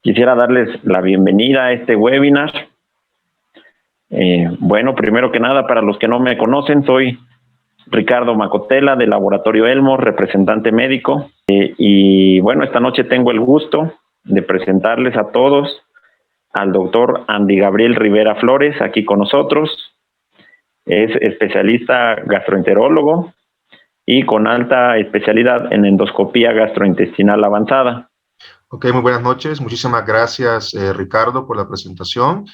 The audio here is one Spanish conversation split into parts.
Quisiera darles la bienvenida a este webinar. Bueno, primero que nada, para los que no me conocen, soy Ricardo Macotela del Laboratorio Elmos, representante médico. Y bueno, esta noche tengo el gusto de presentarles a todos al doctor Andy Gabriel Rivera Flores, aquí con nosotros. Es especialista gastroenterólogo y con alta especialidad en endoscopía gastrointestinal avanzada. Ok, muy buenas noches. Muchísimas gracias, Ricardo, por la presentación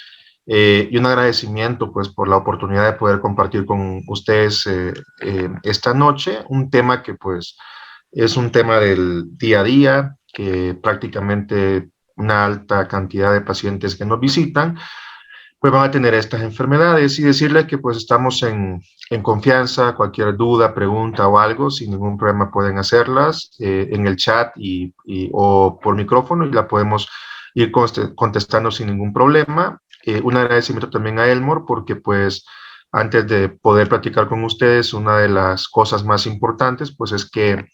y un agradecimiento pues, por la oportunidad de poder compartir con ustedes esta noche un tema que pues, es un tema del día a día, que prácticamente una alta cantidad de pacientes que nos visitan pues van a tener estas enfermedades y decirles que pues estamos en confianza, cualquier duda, pregunta o algo, sin ningún problema pueden hacerlas en el chat o por micrófono y la podemos ir contestando sin ningún problema. Un agradecimiento también a Elmor porque pues antes de poder platicar con ustedes, una de las cosas más importantes pues es que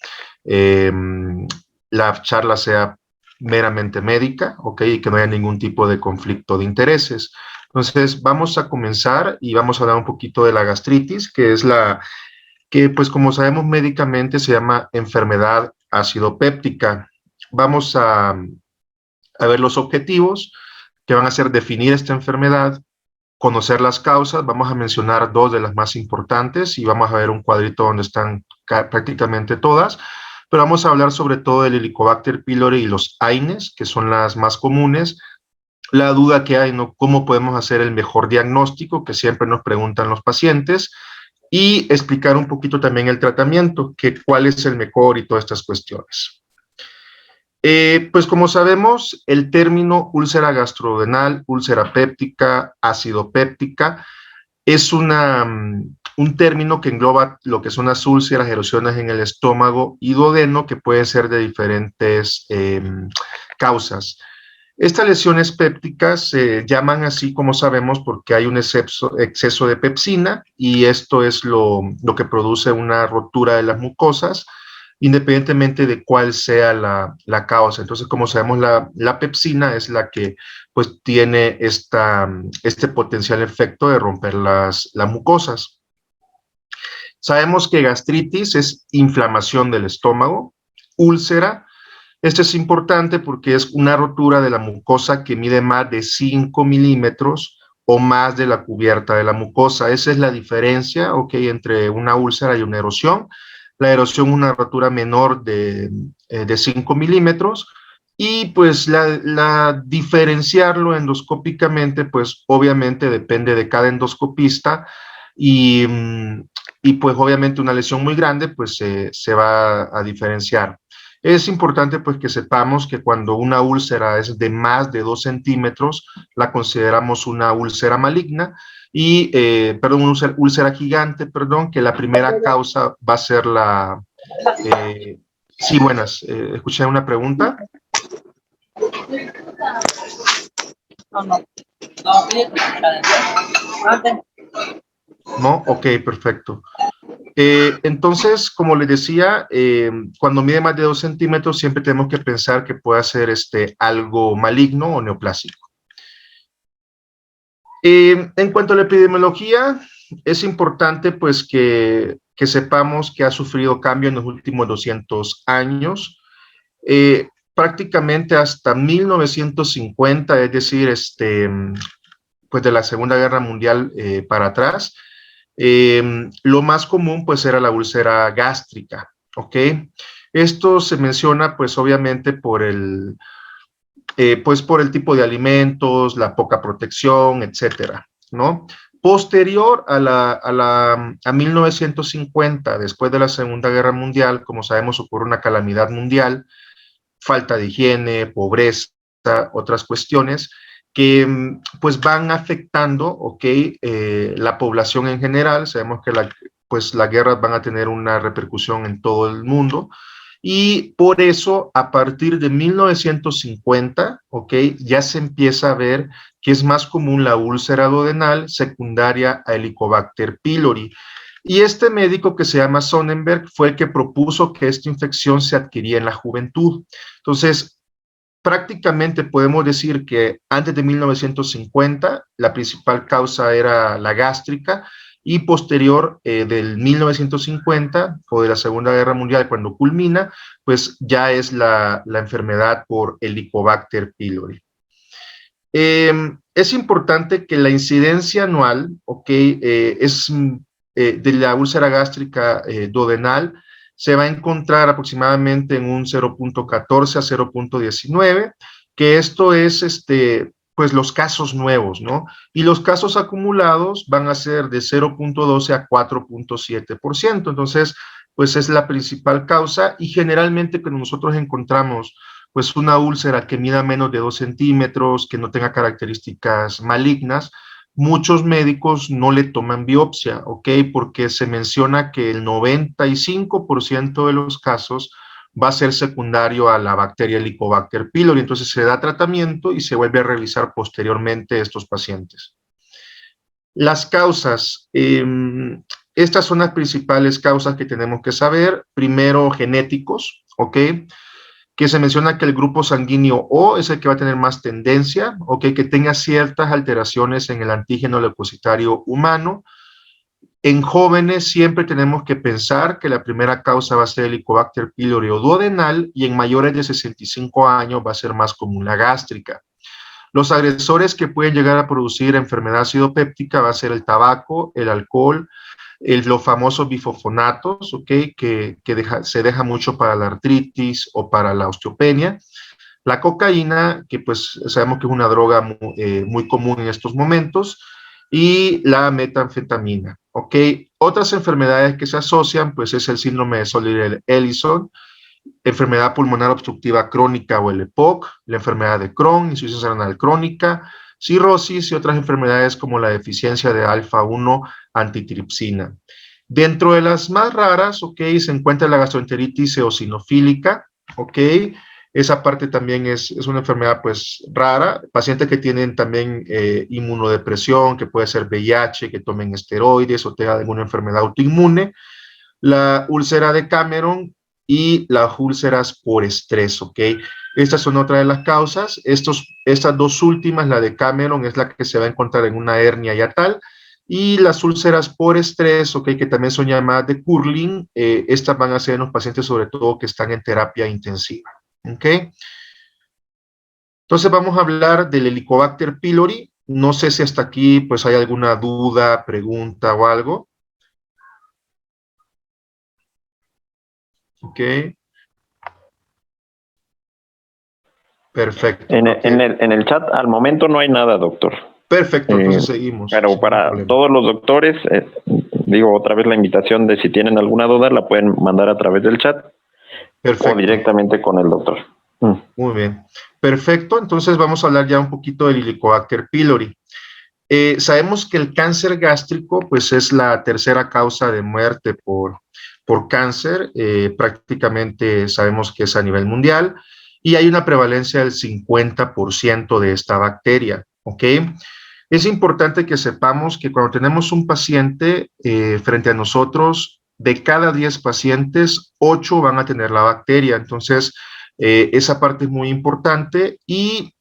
la charla sea meramente médica, ¿ok? Y que no haya ningún tipo de conflicto de intereses. Entonces, vamos a comenzar y vamos a hablar un poquito de la gastritis, que es que pues como sabemos médicamente se llama enfermedad acidopéptica. Vamos a ver los objetivos que van a ser definir esta enfermedad, conocer las causas, vamos a mencionar dos de las más importantes y vamos a ver un cuadrito donde están prácticamente todas, pero vamos a hablar sobre todo del Helicobacter pylori y los AINES, que son las más comunes. La duda que hay, ¿no? ¿Cómo podemos hacer el mejor diagnóstico? Que siempre nos preguntan los pacientes. Y explicar un poquito también el tratamiento, que cuál es el mejor y todas estas cuestiones. Pues como sabemos, el término úlcera gastrodenal, úlcera péptica, acidopéptica, es un término que engloba lo que son las úlceras, erosiones en el estómago y duodeno, que pueden ser de diferentes causas. Estas lesiones pépticas se llaman así, como sabemos, porque hay un exceso de pepsina y esto es lo que produce una rotura de las mucosas, independientemente de cuál sea la causa. Entonces, como sabemos, la pepsina es la que pues, tiene este potencial efecto de romper las mucosas. Sabemos que gastritis es inflamación del estómago, úlcera. Esto es importante porque es una rotura de la mucosa que mide más de 5 milímetros o más de la cubierta de la mucosa. Esa es la diferencia, ¿ok? Entre una úlcera y una erosión. La erosión es una rotura menor de 5 milímetros y pues la diferenciarlo endoscópicamente, pues obviamente depende de cada endoscopista y pues obviamente una lesión muy grande pues se va a diferenciar. Es importante pues que sepamos que cuando una úlcera es de más de 2 centímetros, la consideramos una úlcera maligna y, perdón, una úlcera gigante, perdón, que la primera causa va a ser la... sí, buenas, escuché una pregunta. No, ok, perfecto. Entonces, como les decía, cuando mide más de 2 centímetros, siempre tenemos que pensar que puede ser algo maligno o neoplásico. En cuanto a la epidemiología, es importante pues que sepamos que ha sufrido cambio en los últimos 200 años. Prácticamente hasta 1950, es decir, pues de la Segunda Guerra Mundial para atrás, lo más común pues era la úlcera gástrica, ¿ok? Esto se menciona pues obviamente por el tipo de alimentos, la poca protección, etcétera, ¿no? Posterior a 1950, después de la Segunda Guerra Mundial, como sabemos ocurre una calamidad mundial, falta de higiene, pobreza, otras cuestiones, que pues van afectando, ¿ok? La población en general. Sabemos que pues las guerras van a tener una repercusión en todo el mundo y por eso a partir de 1950, ¿ok? Ya se empieza a ver que es más común la úlcera duodenal secundaria a Helicobacter pylori. Y este médico que se llama Sonnenberg fue el que propuso que esta infección se adquiría en la juventud. Entonces, prácticamente podemos decir que antes de 1950 la principal causa era la gástrica y posterior del 1950 o de la Segunda Guerra Mundial cuando culmina, pues ya es la enfermedad por Helicobacter pylori. Es importante que la incidencia anual, es de la úlcera gástrica duodenal, se va a encontrar aproximadamente en un 0.14 a 0.19, que esto es pues los casos nuevos, ¿no? Y los casos acumulados van a ser de 0.12 a 4.7%. Entonces, pues es la principal causa y generalmente cuando nosotros encontramos pues una úlcera que mida menos de 2 centímetros, que no tenga características malignas, muchos médicos no le toman biopsia, ¿ok? Porque se menciona que el 95% de los casos va a ser secundario a la bacteria Helicobacter pylori, entonces se da tratamiento y se vuelve a revisar posteriormente estos pacientes. Las causas, estas son las principales causas que tenemos que saber. Primero, genéticos, ¿ok? Que se menciona que el grupo sanguíneo O es el que va a tener más tendencia, ¿ok? Que tenga ciertas alteraciones en el antígeno leucocitario humano. En jóvenes siempre tenemos que pensar que la primera causa va a ser el Helicobacter pylori o duodenal y en mayores de 65 años va a ser más común la gástrica. Los agresores que pueden llegar a producir enfermedad acidopéptica va a ser el tabaco, el alcohol, los famosos bifosfonatos, que se deja mucho para la artritis o para la osteopenia. La cocaína, que pues sabemos que es una droga muy común en estos momentos, y la metanfetamina, Otras enfermedades que se asocian, pues es el síndrome de Soler-Ellison, enfermedad pulmonar obstructiva crónica o el EPOC, la enfermedad de Crohn, insuficiencia renal crónica, cirrosis y otras enfermedades como la deficiencia de alfa-1 antitripsina. Dentro de las más raras, se encuentra la gastroenteritis eosinofílica, esa parte también es una enfermedad pues rara, pacientes que tienen también inmunodepresión, que puede ser VIH, que tomen esteroides o tengan alguna enfermedad autoinmune, la úlcera de Cameron y las úlceras por estrés, Estas son otra de las causas. Estas dos últimas, la de Cameron, es la que se va a encontrar en una hernia yatal, y las úlceras por estrés, que también son llamadas de Curling, estas van a ser en los pacientes sobre todo que están en terapia intensiva, Entonces vamos a hablar del Helicobacter pylori. No sé si hasta aquí pues hay alguna duda, pregunta o algo. Perfecto. En el chat al momento no hay nada, doctor. Perfecto, entonces seguimos. Pero para todos los doctores, digo otra vez la invitación de si tienen alguna duda la pueden mandar a través del chat. Perfecto. O directamente con el doctor. Muy bien. Perfecto, entonces vamos a hablar ya un poquito del Helicobacter pylori. Sabemos que el cáncer gástrico pues es la tercera causa de muerte por cáncer, prácticamente sabemos que es a nivel mundial y hay una prevalencia del 50% de esta bacteria, Es importante que sepamos que cuando tenemos un paciente frente a nosotros, de cada 10 pacientes, 8 van a tener la bacteria, entonces esa parte es muy importante y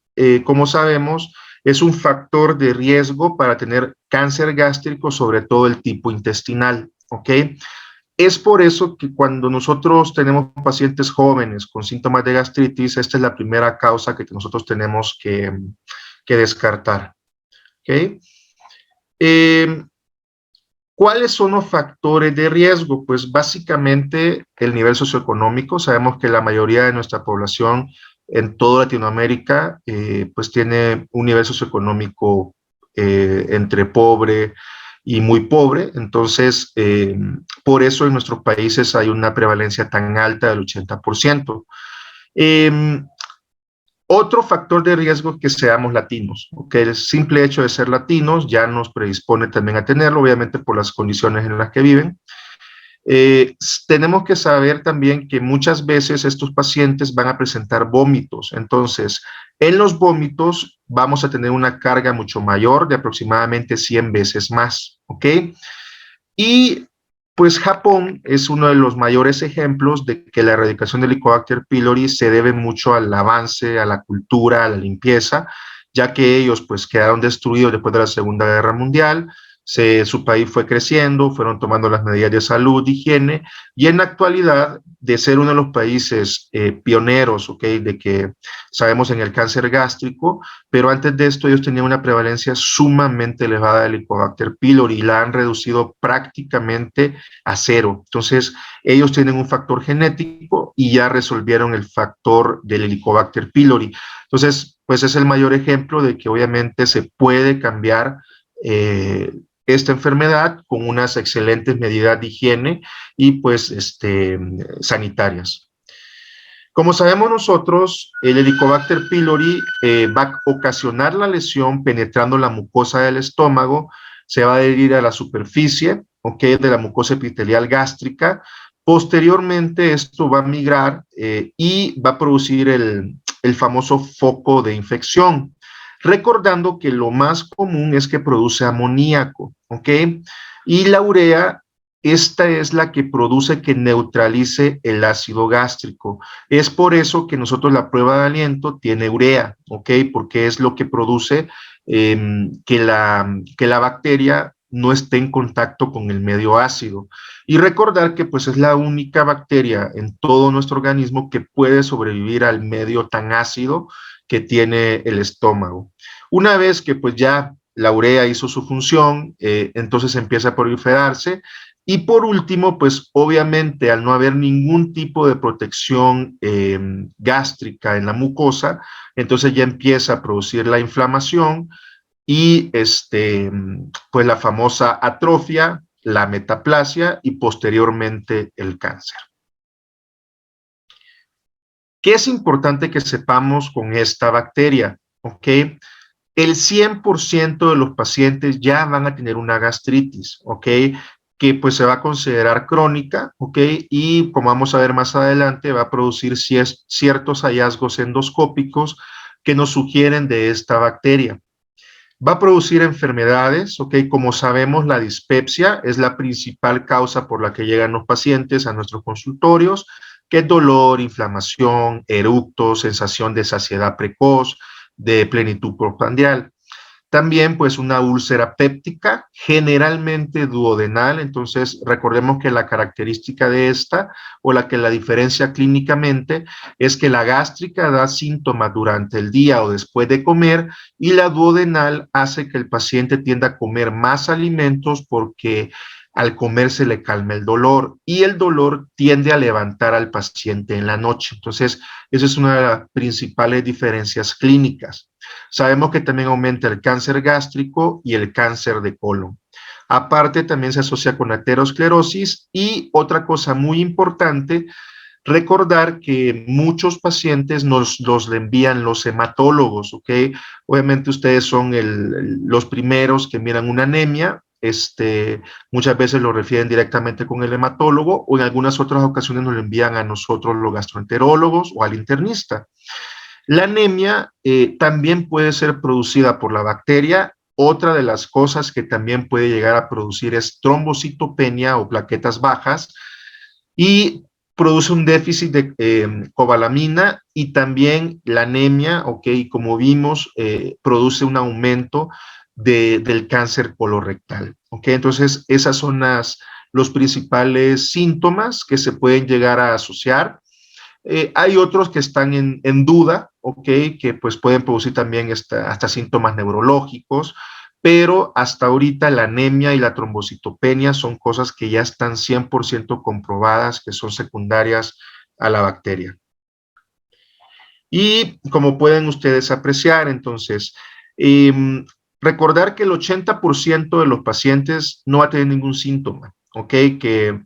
como sabemos, es un factor de riesgo para tener cáncer gástrico, sobre todo el tipo intestinal, Es por eso que cuando nosotros tenemos pacientes jóvenes con síntomas de gastritis, esta es la primera causa que nosotros tenemos que descartar, ¿Cuáles son los factores de riesgo? Pues básicamente el nivel socioeconómico. Sabemos que la mayoría de nuestra población en toda Latinoamérica pues tiene un nivel socioeconómico entre pobre y muy pobre, entonces por eso en nuestros países hay una prevalencia tan alta del 80%. Otro factor de riesgo es que seamos latinos, el simple hecho de ser latinos ya nos predispone también a tenerlo, obviamente por las condiciones en las que viven. Tenemos que saber también que muchas veces estos pacientes van a presentar vómitos, entonces en los vómitos vamos a tener una carga mucho mayor de aproximadamente 100 veces más, Y Pues Japón es uno de los mayores ejemplos de que la erradicación del Helicobacter pylori se debe mucho al avance, a la cultura, a la limpieza, ya que ellos pues quedaron destruidos después de la Segunda Guerra Mundial, su país fue creciendo, fueron tomando las medidas de salud, de higiene, y en la actualidad, de ser uno de los países pioneros, ¿okay? De que sabemos en el cáncer gástrico, pero antes de esto ellos tenían una prevalencia sumamente elevada del Helicobacter pylori y la han reducido prácticamente a cero. Entonces, ellos tienen un factor genético y ya resolvieron el factor del Helicobacter pylori. Entonces, pues es el mayor ejemplo de que obviamente se puede cambiar esta enfermedad con unas excelentes medidas de higiene y pues sanitarias. Como sabemos nosotros, el Helicobacter pylori va a ocasionar la lesión penetrando la mucosa del estómago, se va a adherir a la superficie, ¿okay? De la mucosa epitelial gástrica. Posteriormente esto va a migrar y va a producir el famoso foco de infección. Recordando que lo más común es que produce amoníaco, ¿ok? Y la urea, esta es la que produce que neutralice el ácido gástrico. Es por eso que nosotros la prueba de aliento tiene urea, ¿ok? Porque es lo que produce que la bacteria no esté en contacto con el medio ácido. Y recordar que pues es la única bacteria en todo nuestro organismo que puede sobrevivir al medio tan ácido que tiene el estómago. Una vez que pues ya la urea hizo su función, entonces empieza a proliferarse y por último, pues obviamente al no haber ningún tipo de protección gástrica en la mucosa, entonces ya empieza a producir la inflamación y pues la famosa atrofia, la metaplasia y posteriormente el cáncer. ¿Qué es importante que sepamos con esta bacteria? ¿Ok? El 100% de los pacientes ya van a tener una gastritis, ¿ok? Que pues se va a considerar crónica, ¿ok? Y como vamos a ver más adelante, va a producir ciertos hallazgos endoscópicos que nos sugieren de esta bacteria. Va a producir enfermedades, ¿ok? Como sabemos, la dispepsia es la principal causa por la que llegan los pacientes a nuestros consultorios, que es dolor, inflamación, eructos, sensación de saciedad precoz, de plenitud postprandial. También pues una úlcera péptica, generalmente duodenal, entonces recordemos que la característica de esta o la que la diferencia clínicamente es que la gástrica da síntomas durante el día o después de comer y la duodenal hace que el paciente tienda a comer más alimentos porque al comer se le calma el dolor y el dolor tiende a levantar al paciente en la noche. Entonces, esa es una de las principales diferencias clínicas. Sabemos que también aumenta el cáncer gástrico y el cáncer de colon. Aparte, también se asocia con aterosclerosis y otra cosa muy importante, recordar que muchos pacientes los envían los hematólogos, ¿ok? Obviamente ustedes son los primeros que miran una anemia, muchas veces lo refieren directamente con el hematólogo o en algunas otras ocasiones nos lo envían a nosotros los gastroenterólogos o al internista. La anemia también puede ser producida por la bacteria. Otra de las cosas que también puede llegar a producir es trombocitopenia o plaquetas bajas y produce un déficit de cobalamina y también la anemia, ok, como vimos, produce un aumento del cáncer colorectal, ok. Entonces, esas son los principales síntomas que se pueden llegar a asociar. Hay otros que están en duda, ¿ok? Que pues pueden producir también hasta síntomas neurológicos, pero hasta ahorita la anemia y la trombocitopenia son cosas que ya están 100% comprobadas que son secundarias a la bacteria. Y como pueden ustedes apreciar, entonces, recordar que el 80% de los pacientes no va a tener ningún síntoma, ¿ok? Que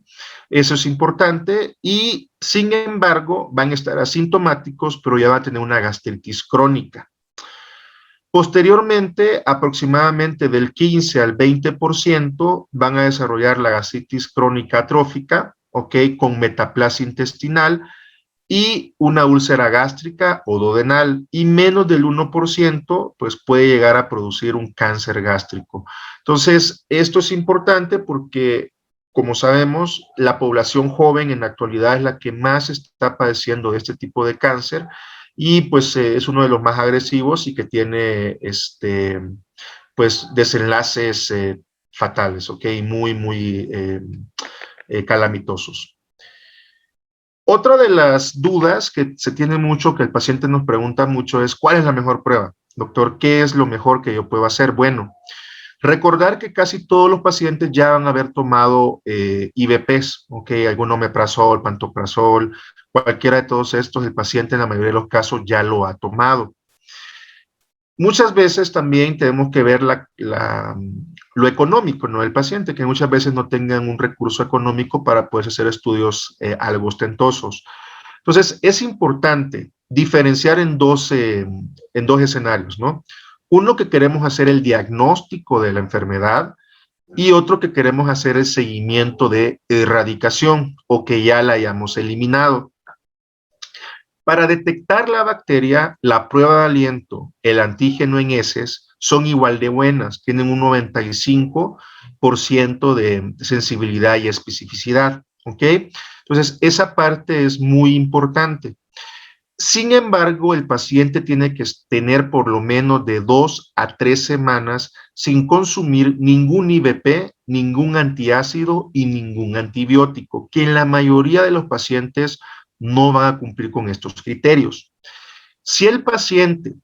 eso es importante y, sin embargo, van a estar asintomáticos, pero ya van a tener una gastritis crónica. Posteriormente, aproximadamente del 15 al 20% van a desarrollar la gastritis crónica atrófica, ¿ok? Con metaplasia intestinal y una úlcera gástrica o duodenal, y menos del 1% pues puede llegar a producir un cáncer gástrico. Entonces, esto es importante porque como sabemos, la población joven en la actualidad es la que más está padeciendo de este tipo de cáncer y pues es uno de los más agresivos y que tiene pues desenlaces fatales, ¿ok? Muy calamitosos. Otra de las dudas que se tiene mucho, que el paciente nos pregunta mucho es, ¿cuál es la mejor prueba? Doctor, ¿qué es lo mejor que yo puedo hacer? Bueno, recordar que casi todos los pacientes ya van a haber tomado IVPs, ¿ok? Algún omeprazol, pantoprazol, cualquiera de todos estos, el paciente en la mayoría de los casos ya lo ha tomado. Muchas veces también tenemos que ver lo económico, ¿no? Del paciente, que muchas veces no tengan un recurso económico para poder hacer estudios algo ostentosos. Entonces, es importante diferenciar en dos escenarios, ¿no? Uno que queremos hacer el diagnóstico de la enfermedad y otro que queremos hacer el seguimiento de erradicación o que ya la hayamos eliminado. Para detectar la bacteria, la prueba de aliento, el antígeno en heces, son igual de buenas, tienen un 95% de sensibilidad y especificidad, ¿ok? Entonces, esa parte es muy importante. Sin embargo, el paciente tiene que tener por lo menos de 2 a 3 semanas sin consumir ningún IVP, ningún antiácido y ningún antibiótico, que en la mayoría de los pacientes no van a cumplir con estos criterios. Si el paciente,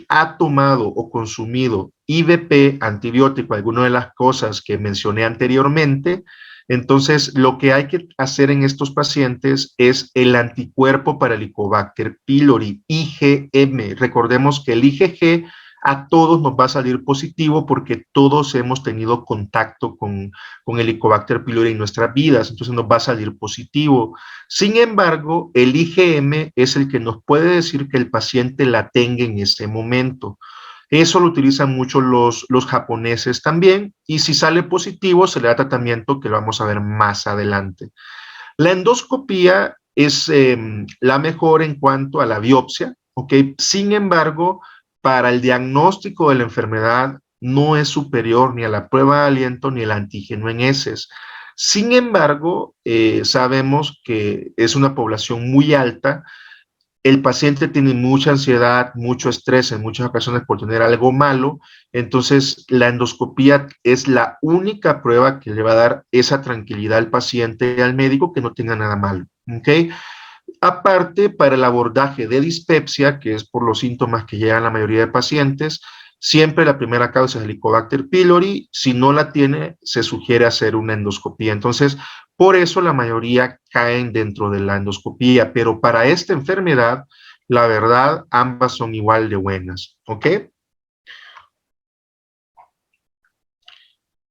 ha tomado o consumido IVP, antibiótico, alguna de las cosas que mencioné anteriormente, entonces lo que hay que hacer en estos pacientes es el anticuerpo para el Helicobacter pylori, IgM. Recordemos que el IgG a todos nos va a salir positivo porque todos hemos tenido contacto con el Helicobacter pylori en nuestras vidas, entonces nos va a salir positivo. Sin embargo, el IgM es el que nos puede decir que el paciente la tenga en ese momento. Eso lo utilizan mucho los japoneses también, y si sale positivo se le da tratamiento que lo vamos a ver más adelante. La endoscopía es la mejor en cuanto a la biopsia, ¿ok? Sin embargo, para el diagnóstico de la enfermedad no es superior ni a la prueba de aliento ni el antígeno en heces. Sin embargo, sabemos que es una población muy alta. El paciente tiene mucha ansiedad, mucho estrés en muchas ocasiones por tener algo malo, entonces la endoscopía es la única prueba que le va a dar esa tranquilidad al paciente y al médico que no tenga nada malo, ¿ok? Aparte, para el abordaje de dispepsia, que es por los síntomas que llegan la mayoría de pacientes, siempre la primera causa es el Helicobacter pylori. Si no la tiene, se sugiere hacer una endoscopía. Entonces, por eso la mayoría caen dentro de la endoscopía, pero para esta enfermedad, la verdad, ambas son igual de buenas, ¿ok?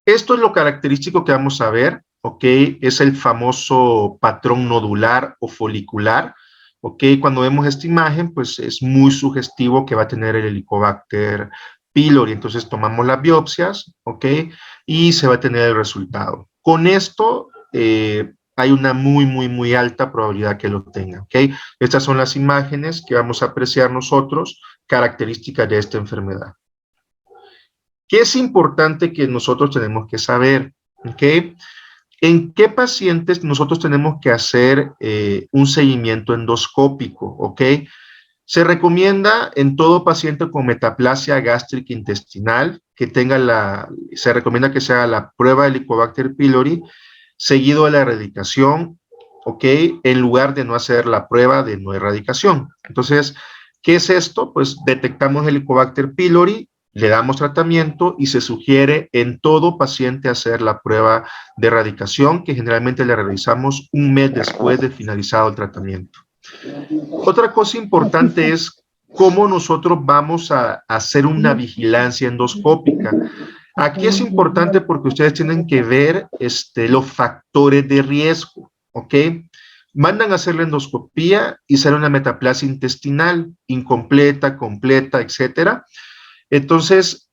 Esto es lo característico que vamos a ver, ¿ok? Es el famoso patrón nodular o folicular, ¿ok? Cuando vemos esta imagen, pues es muy sugestivo que va a tener el Helicobacter pylori. Entonces tomamos las biopsias, ¿ok? Y se va a tener el resultado. Con esto hay una muy alta probabilidad que lo tenga, ¿ok? Estas son las imágenes que vamos a apreciar nosotros, características de esta enfermedad. ¿Qué es importante que nosotros tenemos que saber? ¿Okay? ¿En qué pacientes nosotros tenemos que hacer un seguimiento endoscópico? ¿Ok? Se recomienda en todo paciente con metaplasia gástrica intestinal que se recomienda que se haga la prueba de Helicobacter pylori seguido de la erradicación, ¿ok? En lugar de no hacer la prueba de no erradicación. Entonces, ¿qué es esto? Pues detectamos el Helicobacter pylori, le damos tratamiento y se sugiere en todo paciente hacer la prueba de erradicación, que generalmente le realizamos un mes después de finalizado el tratamiento. Otra cosa importante es cómo nosotros vamos a hacer una vigilancia endoscópica. Aquí es importante porque ustedes tienen que ver los factores de riesgo, ¿ok? Mandan a hacer la endoscopía y sale una metaplasia intestinal incompleta, completa, etcétera. Entonces,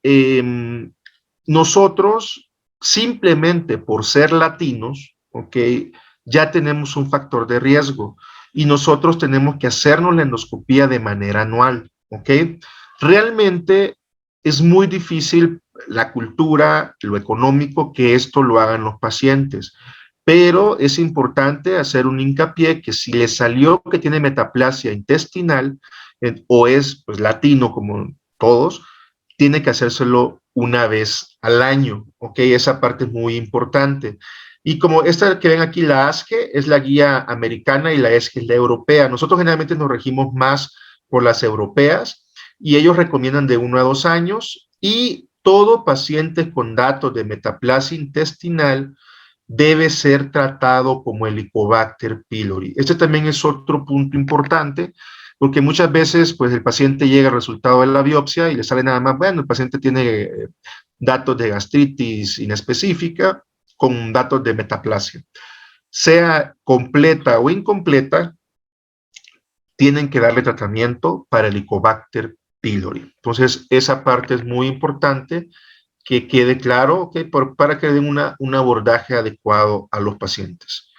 nosotros simplemente por ser latinos, ¿ok? Ya tenemos un factor de riesgo y nosotros tenemos que hacernos la endoscopía de manera anual, ¿ok? Realmente es muy difícil la cultura, lo económico, que esto lo hagan los pacientes. Pero es importante hacer un hincapié que si le salió que tiene metaplasia intestinal o es pues, latino como todos, tiene que hacérselo una vez al año, ¿ok? Esa parte es muy importante. Y como esta que ven aquí, la ASGE es la guía americana y la ESGE es la europea. Nosotros generalmente nos regimos más por las europeas y ellos recomiendan de 1 a 2 años y todo paciente con datos de metaplasia intestinal debe ser tratado como Helicobacter pylori. Este también es otro punto importante, porque muchas veces pues el paciente llega al resultado de la biopsia y le sale nada más, bueno, el paciente tiene datos de gastritis inespecífica con datos de metaplasia. Sea completa o incompleta, tienen que darle tratamiento para Helicobacter pylori. Entonces, esa parte es muy importante que quede claro, okay, para que den un abordaje adecuado a los pacientes.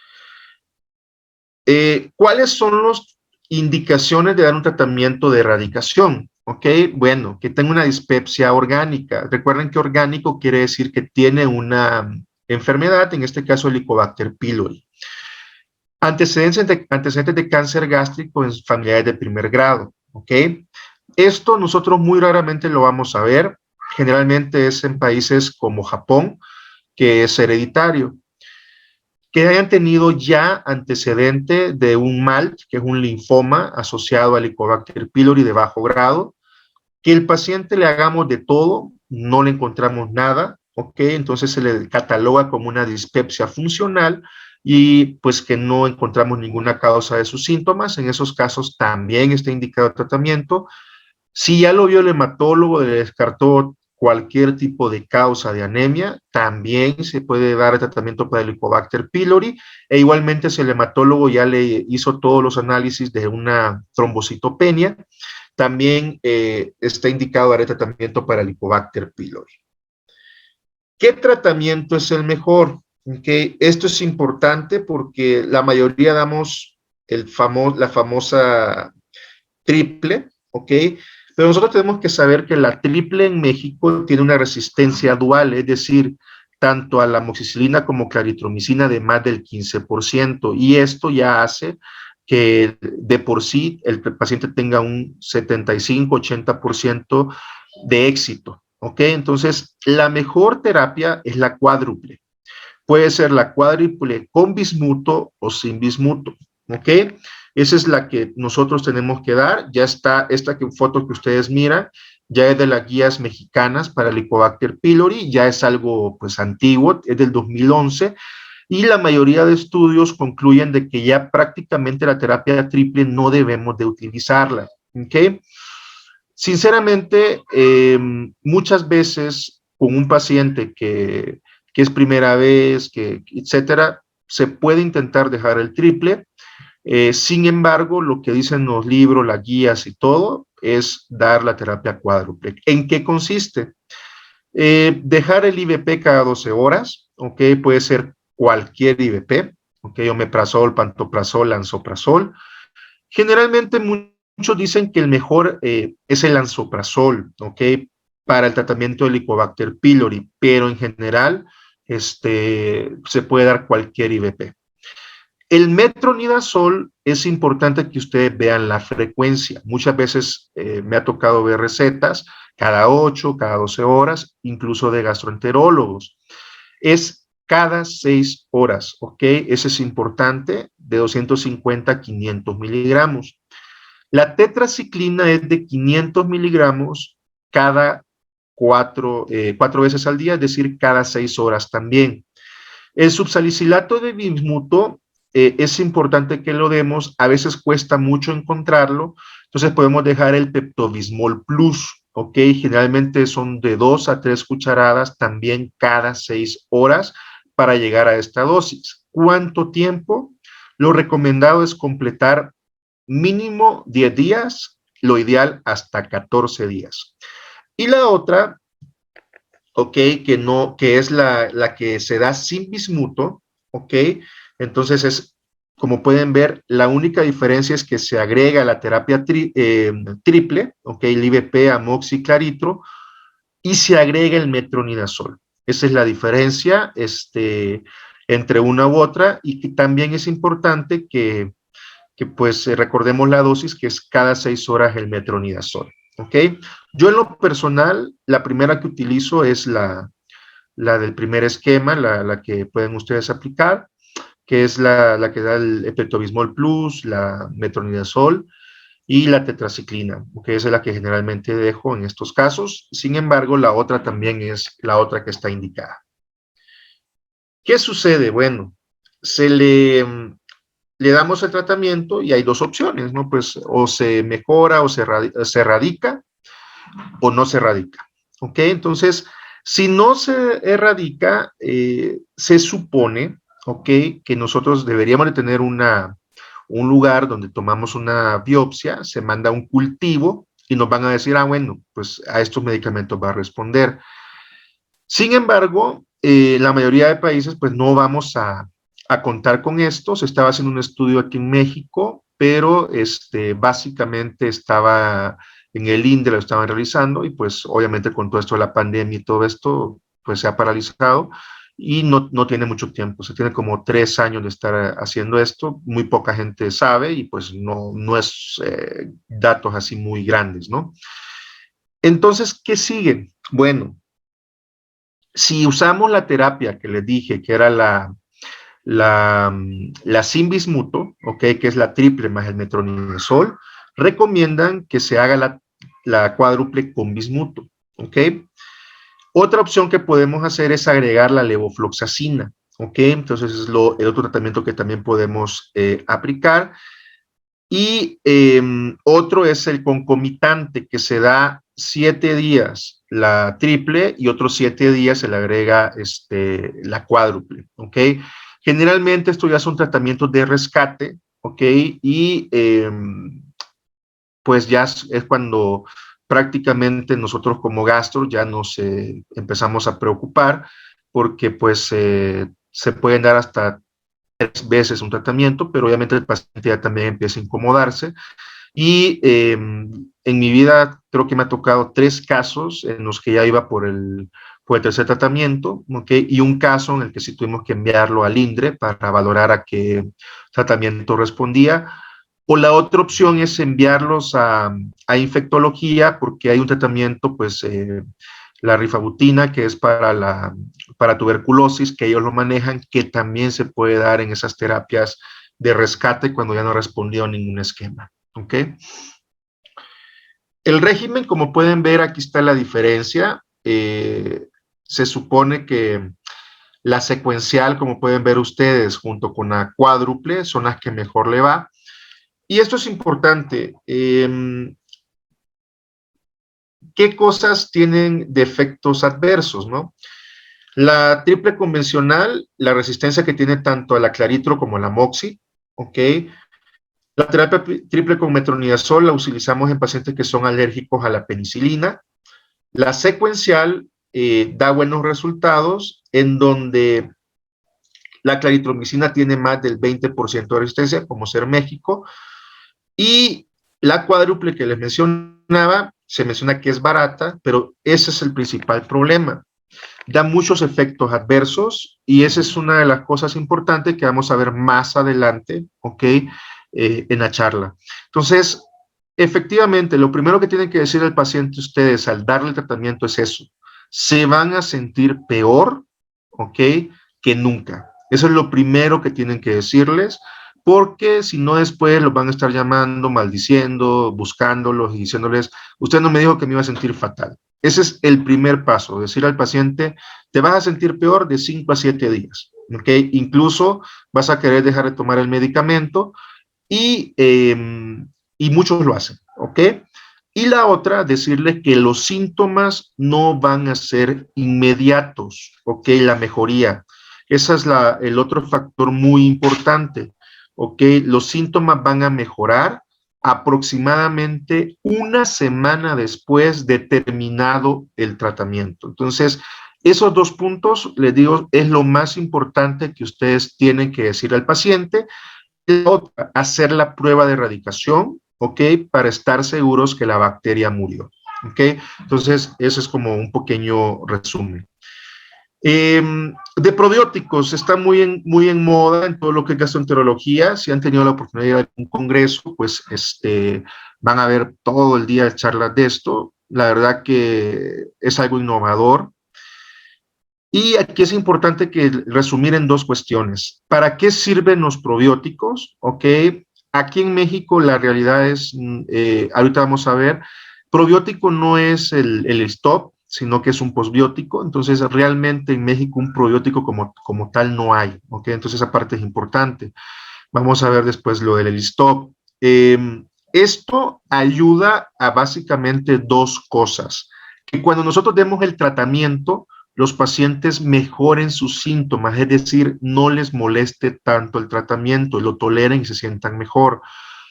¿Cuáles son las indicaciones de dar un tratamiento de erradicación? Ok, bueno, que tenga una dispepsia orgánica. Recuerden que orgánico quiere decir que tiene una enfermedad, en este caso Helicobacter pylori. Antecedentes de cáncer gástrico en familiares de primer grado, ¿ok? Esto nosotros muy raramente lo vamos a ver, generalmente es en países como Japón, que es hereditario. Que hayan tenido ya antecedente de un MALT, que es un linfoma asociado al Helicobacter pylori de bajo grado, que el paciente le hagamos de todo, no le encontramos nada, ¿ok? Entonces se le cataloga como una dispepsia funcional y pues que no encontramos ninguna causa de sus síntomas. En esos casos también está indicado el tratamiento. Si ya lo vio el hematólogo, le descartó cualquier tipo de causa de anemia, también se puede dar el tratamiento para el Helicobacter pylori, e igualmente si el hematólogo ya le hizo todos los análisis de una trombocitopenia, también está indicado dar el tratamiento para el Helicobacter pylori. ¿Qué tratamiento es el mejor? Okay. Esto es importante porque la mayoría damos la famosa triple, ¿ok? Pero nosotros tenemos que saber que la triple en México tiene una resistencia dual, es decir, tanto a la amoxicilina como claritromicina de más del 15%, y esto ya hace que de por sí el paciente tenga un 75-80% de éxito, ¿ok? Entonces, la mejor terapia es la cuádruple. Puede ser la cuádruple con bismuto o sin bismuto, ¿ok? Esa es la que nosotros tenemos que dar. Ya está, esta foto que ustedes miran, ya es de las guías mexicanas para el Helicobacter pylori, ya es algo pues antiguo, es del 2011, y la mayoría de estudios concluyen de que ya prácticamente la terapia triple no debemos de utilizarla, ¿ok? Sinceramente, muchas veces con un paciente que es primera vez, etcétera, se puede intentar dejar el triple. Sin embargo, lo que dicen los libros, las guías y todo, es dar la terapia cuádruple. ¿En qué consiste? Dejar el IVP cada 12 horas, ¿ok? Puede ser cualquier IVP, ¿ok? Omeprazol, pantoprazol, lansoprazol. Generalmente muchos dicen que el mejor es el lansoprazol, ¿ok? Para el tratamiento del Helicobacter pylori, pero en general se puede dar cualquier IVP. El metronidazol es importante que ustedes vean la frecuencia. Muchas veces me ha tocado ver recetas cada 8, cada 12 horas, incluso de gastroenterólogos. Es cada 6 horas, ¿ok? Ese es importante, de 250 a 500 miligramos. La tetraciclina es de 500 miligramos cada 4 veces al día, es decir, cada 6 horas también. El subsalicilato de bismuto es importante que lo demos, a veces cuesta mucho encontrarlo, entonces podemos dejar el Pepto-Bismol Plus, ¿ok? Generalmente son de 2 a 3 cucharadas también cada 6 horas para llegar a esta dosis. ¿Cuánto tiempo? Lo recomendado es completar mínimo 10 días, lo ideal hasta 14 días. Y la otra, ok, que es la que se da sin bismuto, ok, entonces es, como pueden ver, la única diferencia es que se agrega la terapia triple, ok, el IVP, amoxiclaritro, y se agrega el metronidazol. Esa es la diferencia entre una u otra, y que también es importante que pues recordemos la dosis, que es cada 6 horas el metronidazol. ¿Ok? Yo en lo personal, la primera que utilizo es la del primer esquema, la que pueden ustedes aplicar, que es la que da el Pepto-Bismol Plus, la metronidazol y la tetraciclina, que esa es la que generalmente dejo en estos casos. Sin embargo, la otra también es la otra que está indicada. ¿Qué sucede? Bueno, le damos el tratamiento y hay dos opciones, ¿no? Pues o se mejora o se erradica o no se erradica. ¿Ok? Entonces, si no se erradica, se supone, ¿ok?, que nosotros deberíamos de tener un lugar donde tomamos una biopsia, se manda un cultivo y nos van a decir, bueno, pues a estos medicamentos va a responder. Sin embargo, la mayoría de países pues no vamos a contar con esto. Se estaba haciendo un estudio aquí en México, pero básicamente estaba en el INDE, lo estaban realizando, y pues obviamente con todo esto de la pandemia y todo esto, pues se ha paralizado y no tiene mucho tiempo. Se tiene como 3 años de estar haciendo esto, muy poca gente sabe y pues no es datos así muy grandes, ¿no? Entonces, ¿qué sigue? Bueno, si usamos la terapia que les dije, que era la sin-bismuto, ¿ok?, que es la triple más el metronidazol, recomiendan que se haga la cuádruple con bismuto, ¿ok? Otra opción que podemos hacer es agregar la levofloxacina, ¿ok? Entonces es el otro tratamiento que también podemos aplicar. Y otro es el concomitante, que se da 7 días la triple y otros 7 días se le agrega la cuádruple, ¿ok? Generalmente esto ya son tratamientos de rescate, ¿ok? Y pues ya es cuando prácticamente nosotros como gastro ya nos empezamos a preocupar, porque pues se pueden dar hasta 3 veces un tratamiento, pero obviamente el paciente ya también empieza a incomodarse. Y en mi vida creo que me ha tocado 3 casos en los que ya iba por el tercer tratamiento, ¿okay? Y un caso en el que sí tuvimos que enviarlo al INDRE para valorar a qué tratamiento respondía. O la otra opción es enviarlos a infectología, porque hay un tratamiento, pues, la rifabutina, que es para tuberculosis, que ellos lo manejan, que también se puede dar en esas terapias de rescate cuando ya no respondió ningún esquema. ¿Ok? El régimen, como pueden ver, aquí está la diferencia. Se supone que la secuencial, como pueden ver ustedes, junto con la cuádruple, son las que mejor le va. Y esto es importante. ¿Qué cosas tienen de efectos adversos, no? La triple convencional, la resistencia que tiene tanto a la claritro como a la moxi, ¿ok? La terapia triple con metronidazol la utilizamos en pacientes que son alérgicos a la penicilina. La secuencial da buenos resultados en donde la claritromicina tiene más del 20% de resistencia, como ser México, y la cuádruple que les mencionaba, se menciona que es barata, pero ese es el principal problema. Da muchos efectos adversos y esa es una de las cosas importantes que vamos a ver más adelante, ¿ok? En la charla. Entonces, efectivamente, lo primero que tienen que decir al paciente ustedes al darle el tratamiento es eso. Se van a sentir peor, ¿ok?, que nunca. Eso es lo primero que tienen que decirles, porque si no después los van a estar llamando, maldiciendo, buscándolos y diciéndoles, usted no me dijo que me iba a sentir fatal. Ese es el primer paso, decir al paciente, te vas a sentir peor de 5 a 7 días, ¿ok? Incluso vas a querer dejar de tomar el medicamento y muchos lo hacen, ¿ok? Y la otra, decirle que los síntomas no van a ser inmediatos, ¿ok? La mejoría. Ese es el otro factor muy importante, ¿ok? Los síntomas van a mejorar aproximadamente una semana después de terminado el tratamiento. Entonces, esos 2 puntos, les digo, es lo más importante que ustedes tienen que decir al paciente. La otra, hacer la prueba de erradicación, ¿ok?, para estar seguros que la bacteria murió. ¿ok? Entonces, eso es como un pequeño resumen. De probióticos, está muy en moda en todo lo que es gastroenterología. Si han tenido la oportunidad de ir a un congreso, pues van a ver todo el día charlas de esto. La verdad que es algo innovador. Y aquí es importante que resumir en dos cuestiones. ¿Para qué sirven los probióticos? ¿Ok? Aquí en México la realidad es, ahorita vamos a ver, probiótico no es el stop, sino que es un posbiótico. Entonces, realmente en México un probiótico como tal no hay. ¿Ok? Entonces, esa parte es importante. Vamos a ver después lo del stop. Esto ayuda a básicamente dos cosas. Que cuando nosotros demos el tratamiento, los pacientes mejoren sus síntomas, es decir, no les moleste tanto el tratamiento, lo toleren y se sientan mejor.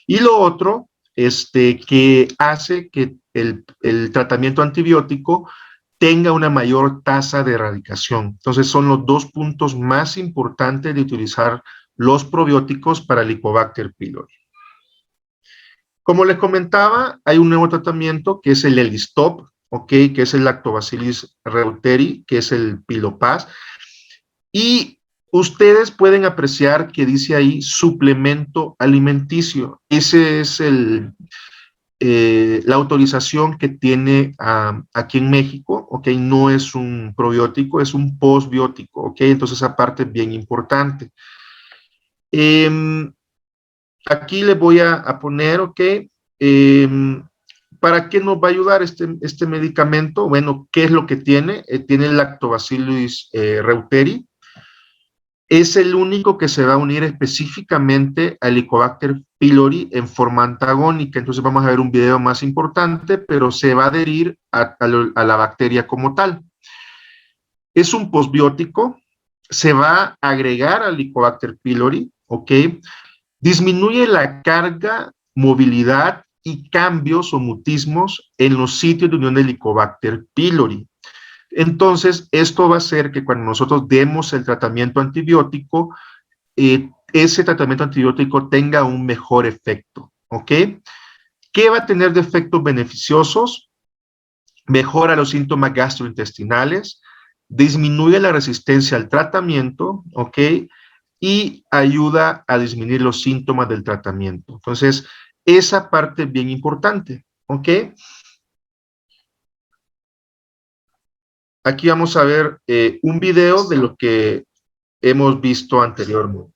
Y lo otro, que hace que el tratamiento antibiótico tenga una mayor tasa de erradicación. Entonces, son los dos puntos más importantes de utilizar los probióticos para el Helicobacter pylori. Como les comentaba, hay un nuevo tratamiento que es el Elistop, ¿ok? Que es el Lactobacillus reuteri, que es el Pilopaz. Y ustedes pueden apreciar que dice ahí suplemento alimenticio. Ese es la autorización que tiene aquí en México, ¿ok? No es un probiótico, es un postbiótico, ¿ok? Entonces esa parte es bien importante. Aquí le voy a poner, ¿ok? ¿Para qué nos va a ayudar este medicamento? Bueno, ¿qué es lo que tiene? Tiene el Lactobacillus reuteri. Es el único que se va a unir específicamente al Helicobacter pylori en forma antagónica. Entonces vamos a ver un video más importante, pero se va a adherir a la bacteria como tal. Es un posbiótico, se va a agregar al Helicobacter pylori, ¿ok? Disminuye la carga, movilidad y cambios o mutismos en los sitios de unión del Helicobacter pylori. Entonces, esto va a hacer que cuando nosotros demos el tratamiento antibiótico, ese tratamiento antibiótico tenga un mejor efecto, ¿ok? ¿Qué va a tener de efectos beneficiosos? Mejora los síntomas gastrointestinales, disminuye la resistencia al tratamiento, ¿ok? Y ayuda a disminuir los síntomas del tratamiento. Entonces, esa parte es bien importante, ¿ok? Aquí vamos a ver un video de lo que hemos visto anteriormente.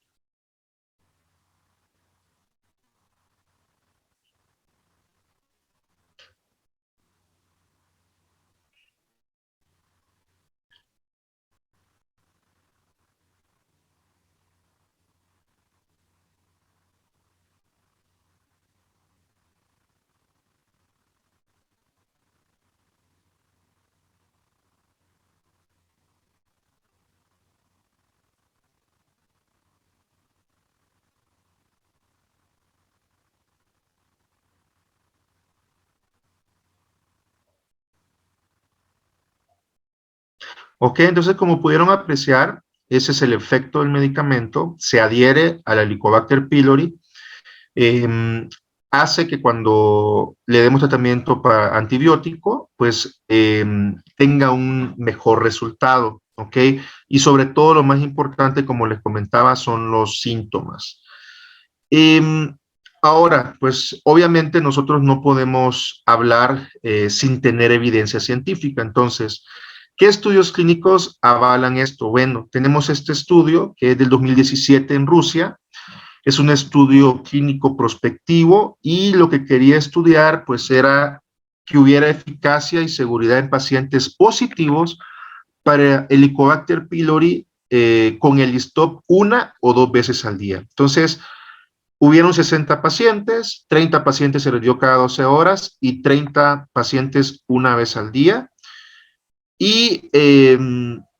Ok, entonces como pudieron apreciar, ese es el efecto del medicamento, se adhiere al Helicobacter pylori, hace que cuando le demos tratamiento para antibiótico, pues tenga un mejor resultado, ¿ok? Y sobre todo lo más importante, como les comentaba, son los síntomas. Ahora, pues obviamente nosotros no podemos hablar sin tener evidencia científica. Entonces, ¿qué estudios clínicos avalan esto? Bueno, tenemos este estudio que es del 2017 en Rusia. Es un estudio clínico prospectivo y lo que quería estudiar pues era que hubiera eficacia y seguridad en pacientes positivos para Helicobacter pylori con el stop una o dos veces al día. Entonces, hubieron 60 pacientes, 30 pacientes se les dio cada 12 horas y 30 pacientes una vez al día. Y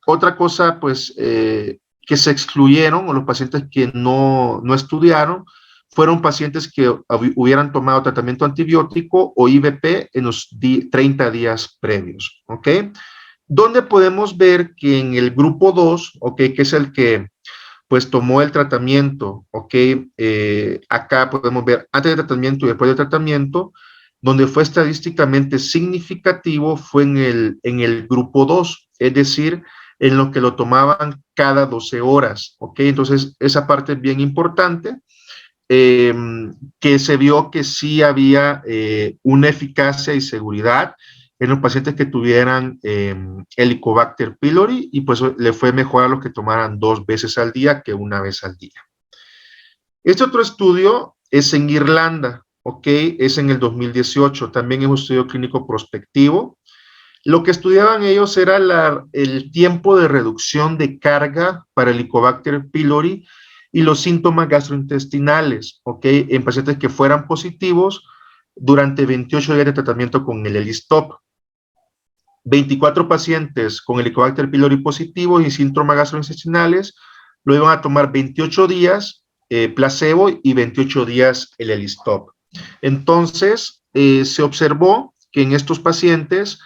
otra cosa, pues, que se excluyeron, o los pacientes que no estudiaron, fueron pacientes que hubieran tomado tratamiento antibiótico o IVP en los 30 días previos, ¿ok? Donde podemos ver que en el grupo 2, ¿ok? Que es el que pues tomó el tratamiento, ¿ok? Acá podemos ver antes del tratamiento y después del tratamiento, Donde fue estadísticamente significativo fue en el grupo 2, es decir, en lo que lo tomaban cada 12 horas, ¿ok? Entonces, esa parte es bien importante, que se vio que sí había una eficacia y seguridad en los pacientes que tuvieran Helicobacter pylori, y pues le fue mejor a los que tomaran 2 veces al día que una vez al día. Este otro estudio es en Irlanda, ¿ok? Es en el 2018, también es un estudio clínico prospectivo. Lo que estudiaban ellos era el tiempo de reducción de carga para el Helicobacter pylori y los síntomas gastrointestinales, ¿ok? En pacientes que fueran positivos durante 28 días de tratamiento con el ELISTOP. 24 pacientes con Helicobacter pylori positivos y síntomas gastrointestinales lo iban a tomar 28 días placebo y 28 días el ELISTOP. Entonces, se observó que en estos pacientes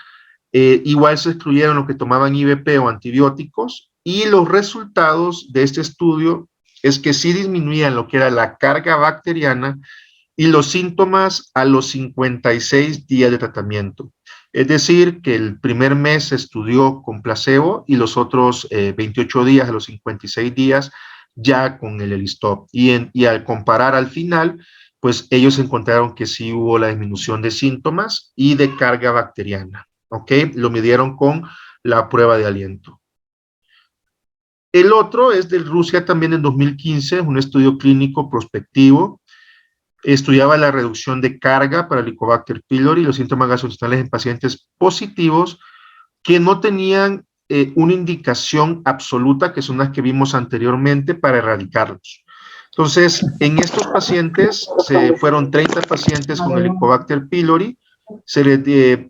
igual se excluyeron los que tomaban IVP o antibióticos, y los resultados de este estudio es que sí disminuían lo que era la carga bacteriana y los síntomas a los 56 días de tratamiento. Es decir, que el primer mes se estudió con placebo y los otros 28 días a los 56 días ya con el ELISTOP. Y al comparar al final, pues ellos encontraron que sí hubo la disminución de síntomas y de carga bacteriana. ¿Ok? Lo midieron con la prueba de aliento. El otro es de Rusia también en 2015, un estudio clínico prospectivo. Estudiaba la reducción de carga para el Helicobacter pylori y los síntomas gastrointestinales en pacientes positivos que no tenían una indicación absoluta, que son las que vimos anteriormente, para erradicarlos. Entonces, en estos pacientes, fueron 30 pacientes con Helicobacter pylori,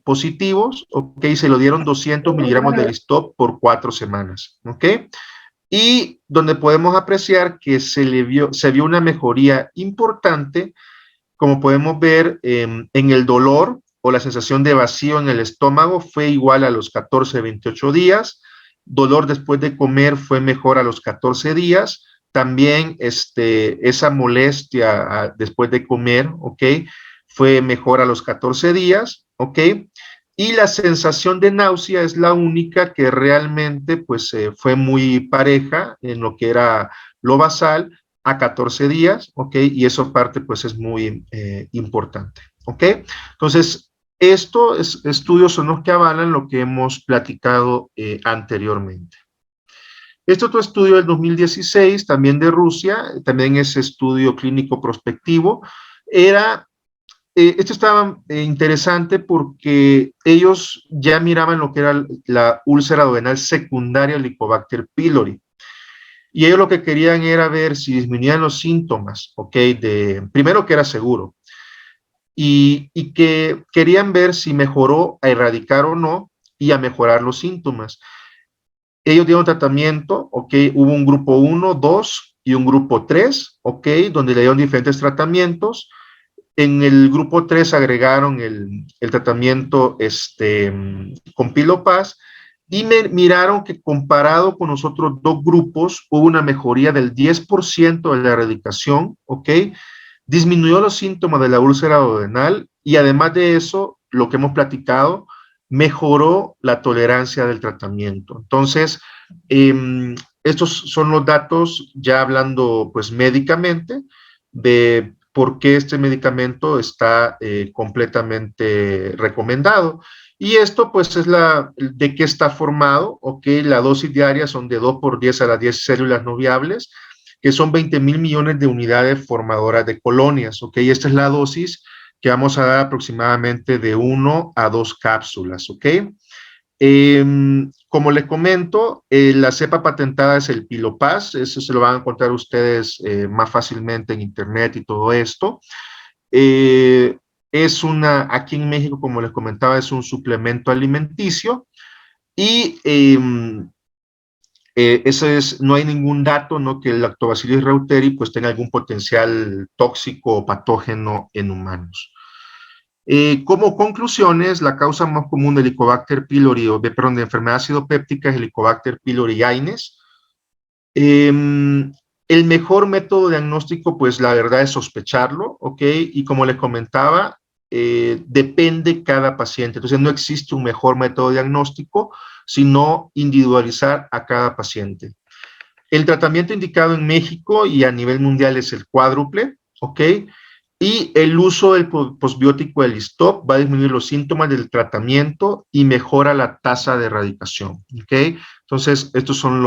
positivos, ok, se lo dieron 200 miligramos de ELISTOP por 4 semanas, ok, y donde podemos apreciar que se vio una mejoría importante, como podemos ver, en el dolor o la sensación de vacío en el estómago fue igual a los 14-28 días, dolor después de comer fue mejor a los 14 días, también esa molestia después de comer, ¿ok? Fue mejor a los 14 días, ¿ok? Y la sensación de náusea es la única que realmente pues fue muy pareja en lo que era lo basal a 14 días, ¿ok? Y eso parte pues es muy importante, ¿ok? Entonces, estos estudios son los que avalan lo que hemos platicado anteriormente. Este otro estudio del 2016, también de Rusia, también es estudio clínico prospectivo, esto estaba interesante porque ellos ya miraban lo que era la úlcera duodenal secundaria al Helicobacter pylori. Y ellos lo que querían era ver si disminuían los síntomas, ¿ok? Primero que era seguro. Y que querían ver si mejoró a erradicar o no y a mejorar los síntomas. Ellos dieron tratamiento, ¿ok? Hubo un grupo 1, 2 y un grupo 3, ¿ok? Donde le dieron diferentes tratamientos. En el grupo 3 agregaron el tratamiento con Pilopaz, y miraron que comparado con los otros 2 grupos hubo una mejoría del 10% de la erradicación, ¿ok? Disminuyó los síntomas de la úlcera duodenal, y además de eso, lo que hemos platicado, mejoró la tolerancia del tratamiento. Entonces, estos son los datos, ya hablando pues médicamente, de por qué este medicamento está completamente recomendado. Y esto pues es de qué está formado, ¿ok? La dosis diaria son de 2 por 10 a las 10 células no viables, que son 20,000 millones de unidades formadoras de colonias, ¿ok? Y esta es la dosis que vamos a dar aproximadamente de 1 a 2 cápsulas, ¿ok? Como les comento, la cepa patentada es el Pilopaz, eso se lo van a encontrar ustedes más fácilmente en internet y todo esto. Aquí en México, como les comentaba, es un suplemento alimenticio, y no hay ningún dato, ¿no?, que el Lactobacillus reuteri pues tenga algún potencial tóxico o patógeno en humanos. Como conclusiones, la causa más común de Helicobacter pylori, de enfermedad acidopéptica, es Helicobacter pylori aines. El mejor método diagnóstico, pues la verdad es sospecharlo, ¿ok? Y como les comentaba, depende cada paciente. Entonces no existe un mejor método diagnóstico, sino individualizar a cada paciente. El tratamiento indicado en México y a nivel mundial es el cuádruple, ¿ok? Y el uso del posbiótico del Listop va a disminuir los síntomas del tratamiento y mejora la tasa de erradicación, ¿ok? Entonces, estos son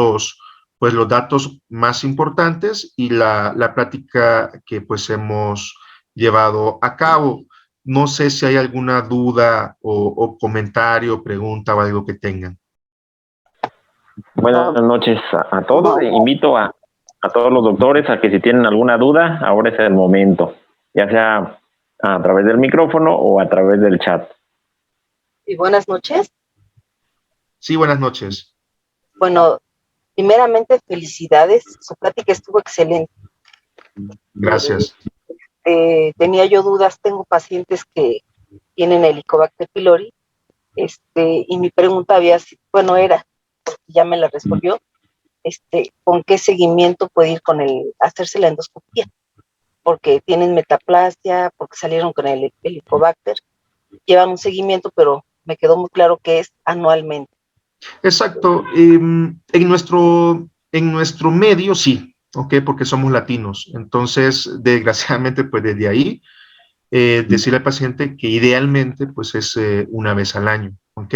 pues, los datos más importantes y la práctica que pues hemos llevado a cabo. No sé si hay alguna duda o comentario, pregunta o algo que tengan. Buenas noches a todos. Invito a todos los doctores a que si tienen alguna duda, ahora es el momento, ya sea a través del micrófono o a través del chat. Y buenas noches. Sí, buenas noches. Bueno, primeramente felicidades, su plática estuvo excelente. Gracias. Tenía yo dudas, tengo pacientes que tienen Helicobacter pylori, y mi pregunta era, ya me la resolvió, ¿con qué seguimiento puede ir hacerse la endoscopía? Porque tienen metaplasia, porque salieron con el Helicobacter, llevan un seguimiento, pero me quedó muy claro que es anualmente. Exacto. En nuestro medio sí, ¿ok? Porque somos latinos. Entonces, desgraciadamente, pues desde ahí, decirle al paciente que idealmente, pues es una vez al año, ¿ok?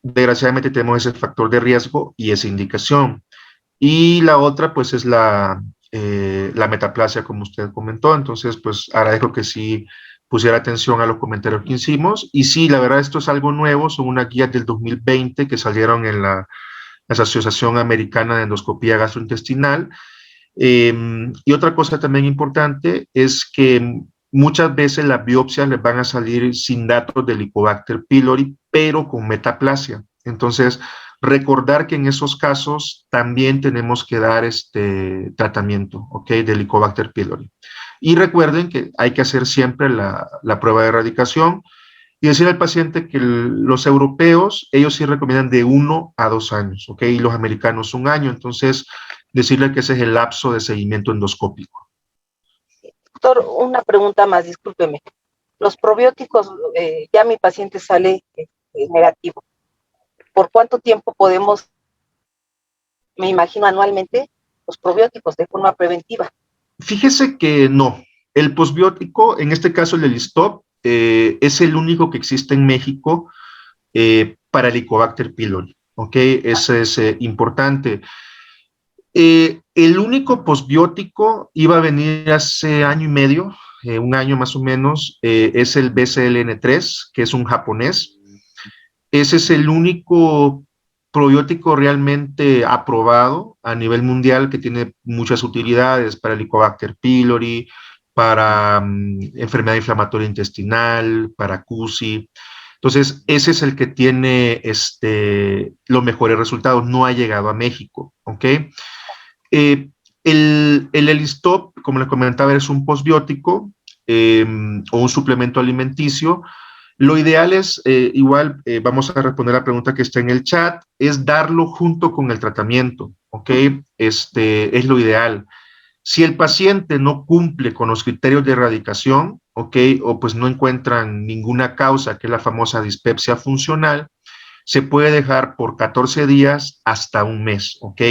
Desgraciadamente tenemos ese factor de riesgo y esa indicación. Y la otra, pues, es la metaplasia, como usted comentó. Entonces, pues, agradezco que sí pusiera atención a los comentarios que hicimos. Y sí, la verdad, esto es algo nuevo. Son unas guías del 2020 que salieron en la Asociación Americana de Endoscopía Gastrointestinal. Y otra cosa también importante es que muchas veces las biopsias les van a salir sin datos de Helicobacter pylori, pero con metaplasia. Entonces, recordar que en esos casos también tenemos que dar este tratamiento, ¿ok? De Helicobacter pylori. Y recuerden que hay que hacer siempre la prueba de erradicación y decir al paciente que los europeos, ellos sí recomiendan de 1 a 2 años, ¿ok? Y los americanos 1 año. Entonces, decirle que ese es el lapso de seguimiento endoscópico. Doctor, una pregunta más, discúlpeme. Los probióticos, ya mi paciente sale negativo. ¿Por cuánto tiempo podemos, me imagino anualmente, los probióticos de forma preventiva? Fíjese que no. El posbiótico, en este caso el Elistop, es el único que existe en México para Helicobacter pylori, ¿ok? Eso es importante. El único posbiótico iba a venir hace año y medio, 1 año más o menos, es el BCLN3, que es un japonés. Ese es el único probiótico realmente aprobado a nivel mundial que tiene muchas utilidades para Helicobacter pylori, para enfermedad inflamatoria intestinal, para CUSI. Entonces, ese es el que tiene los mejores resultados. No ha llegado a México, ¿ok? El Elistop, como les comentaba, es un posbiótico o un suplemento alimenticio. Lo ideal es, vamos a responder la pregunta que está en el chat, es darlo junto con el tratamiento, ¿ok? Es lo ideal. Si el paciente no cumple con los criterios de erradicación, ¿ok? O pues no encuentran ninguna causa, que es la famosa dispepsia funcional, se puede dejar por 14 días hasta 1 mes, ¿ok?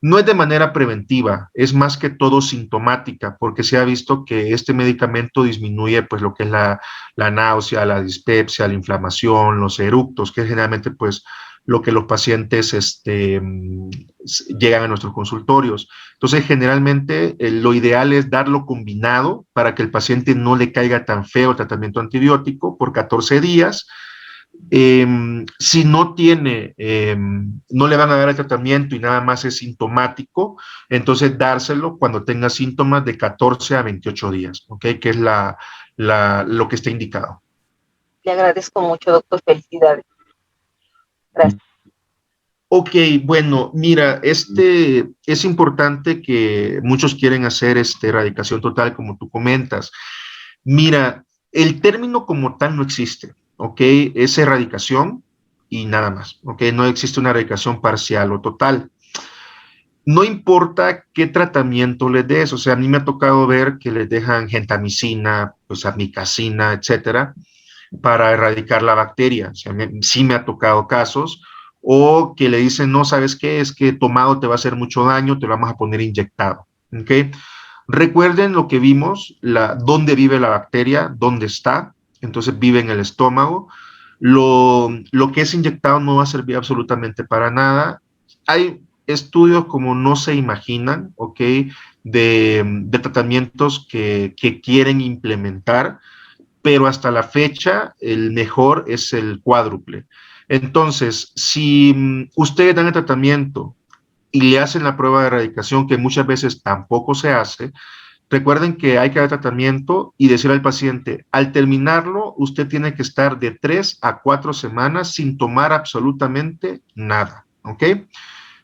No es de manera preventiva, es más que todo sintomática, porque se ha visto que este medicamento disminuye pues lo que es la náusea, la dispepsia, la inflamación, los eructos, que es generalmente pues lo que los pacientes llegan a nuestros consultorios. Entonces, generalmente lo ideal es darlo combinado para que el paciente no le caiga tan feo el tratamiento antibiótico por 14 días. Si no tiene, no le van a dar el tratamiento y nada más es sintomático, entonces dárselo cuando tenga síntomas de 14 a 28 días, ¿ok? Que es lo que está indicado. Le agradezco mucho, doctor. Felicidades. Gracias. Ok, bueno, mira, es importante que muchos quieren hacer erradicación total, como tú comentas. Mira, el término como tal no existe, ¿ok? Es erradicación y nada más, ¿ok? No existe una erradicación parcial o total. no importa qué tratamiento les des, o sea, a mí me ha tocado ver que les dejan gentamicina, pues amikacina, etcétera, para erradicar la bacteria. O sea, sí me ha tocado casos, o que le dicen, no, ¿sabes qué? Es que tomado te va a hacer mucho daño, te lo vamos a poner inyectado. ¿Ok? Recuerden lo que vimos, dónde vive la bacteria, dónde está, entonces vive en el estómago. Lo que es inyectado no va a servir absolutamente para nada. Hay estudios como no se imaginan, ¿ok? De tratamientos que quieren implementar, pero hasta la fecha el mejor es el cuádruple. Entonces, si ustedes dan el tratamiento y le hacen la prueba de erradicación, que muchas veces tampoco se hace, recuerden que hay que dar tratamiento y decir al paciente, al terminarlo, usted tiene que estar de 3 a 4 semanas sin tomar absolutamente nada, ¿ok?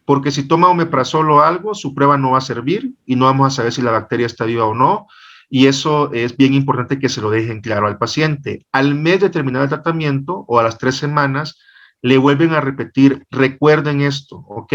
Porque si toma omeprazol o algo, su prueba no va a servir y no vamos a saber si la bacteria está viva o no. Y eso es bien importante que se lo dejen claro al paciente. Al mes de terminar el tratamiento o a las 3 semanas, le vuelven a repetir, recuerden esto, ¿ok?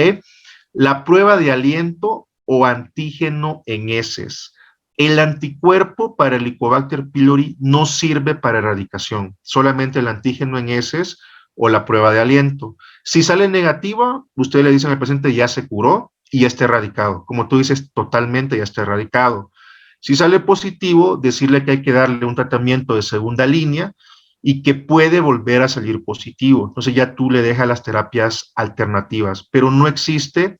La prueba de aliento o antígeno en heces. El anticuerpo para el Helicobacter pylori no sirve para erradicación, solamente el antígeno en heces o la prueba de aliento. Si sale negativa, usted le dice al paciente ya se curó y ya está erradicado. Como tú dices, totalmente ya está erradicado. Si sale positivo, decirle que hay que darle un tratamiento de segunda línea y que puede volver a salir positivo. Entonces ya tú le dejas las terapias alternativas, pero no existe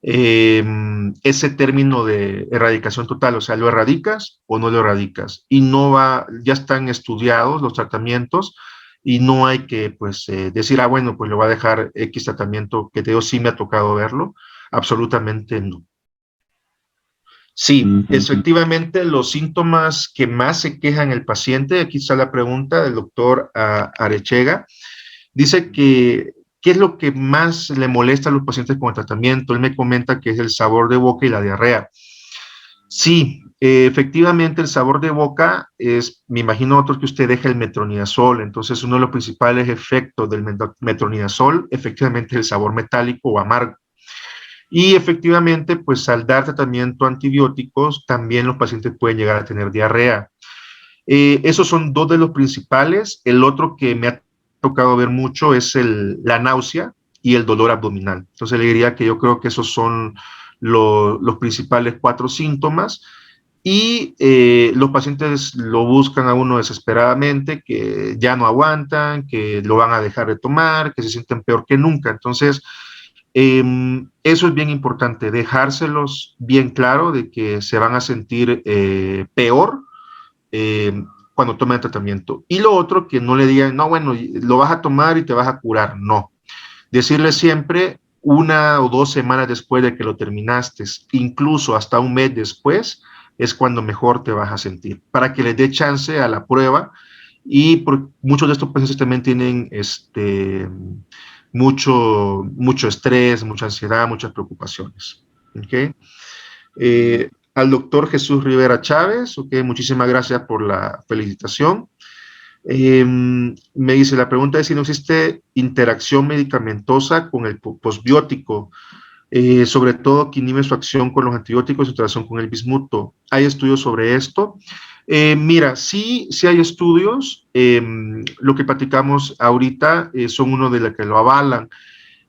ese término de erradicación total, o sea, lo erradicas o no lo erradicas. Y no va, ya están estudiados los tratamientos y no hay que pues decir, ah, bueno, pues le voy a dejar X tratamiento, que te digo, sí me ha tocado verlo, absolutamente no. Sí, efectivamente, los síntomas que más se quejan el paciente, aquí está la pregunta del doctor Arechega, dice que ¿qué es lo que más le molesta a los pacientes con el tratamiento? Él me comenta que es el sabor de boca y la diarrea. Sí, efectivamente el sabor de boca es, me imagino otro que usted deja el metronidazol, entonces uno de los principales efectos del metronidazol, efectivamente es el sabor metálico o amargo. Y efectivamente, pues al dar tratamiento antibióticos, también los pacientes pueden llegar a tener diarrea. Esos son dos de los principales. El otro que me ha tocado ver mucho es la náusea y el dolor abdominal. Entonces le diría que yo creo que esos son los principales 4 síntomas. Y los pacientes lo buscan a uno desesperadamente, que ya no aguantan, que lo van a dejar de tomar, que se sienten peor que nunca. Entonces, eso es bien importante, dejárselos bien claro de que se van a sentir peor cuando tomen el tratamiento. Y lo otro, que no le digan, no, bueno, lo vas a tomar y te vas a curar. No. Decirle siempre 1 o 2 semanas después de que lo terminaste, incluso hasta un mes después, es cuando mejor te vas a sentir, para que les dé chance a la prueba. Y muchos de estos pacientes también tienen mucho estrés, mucha ansiedad, muchas preocupaciones. ¿Okay? Al doctor Jesús Rivera Chávez, okay, muchísimas gracias por la felicitación. Me dice, la pregunta es si no existe interacción medicamentosa con el posbiótico, sobre todo que inhibe su acción con los antibióticos en relación con el bismuto. ¿Hay estudios sobre esto? Mira, sí hay estudios. Lo que platicamos ahorita son uno de los que lo avalan.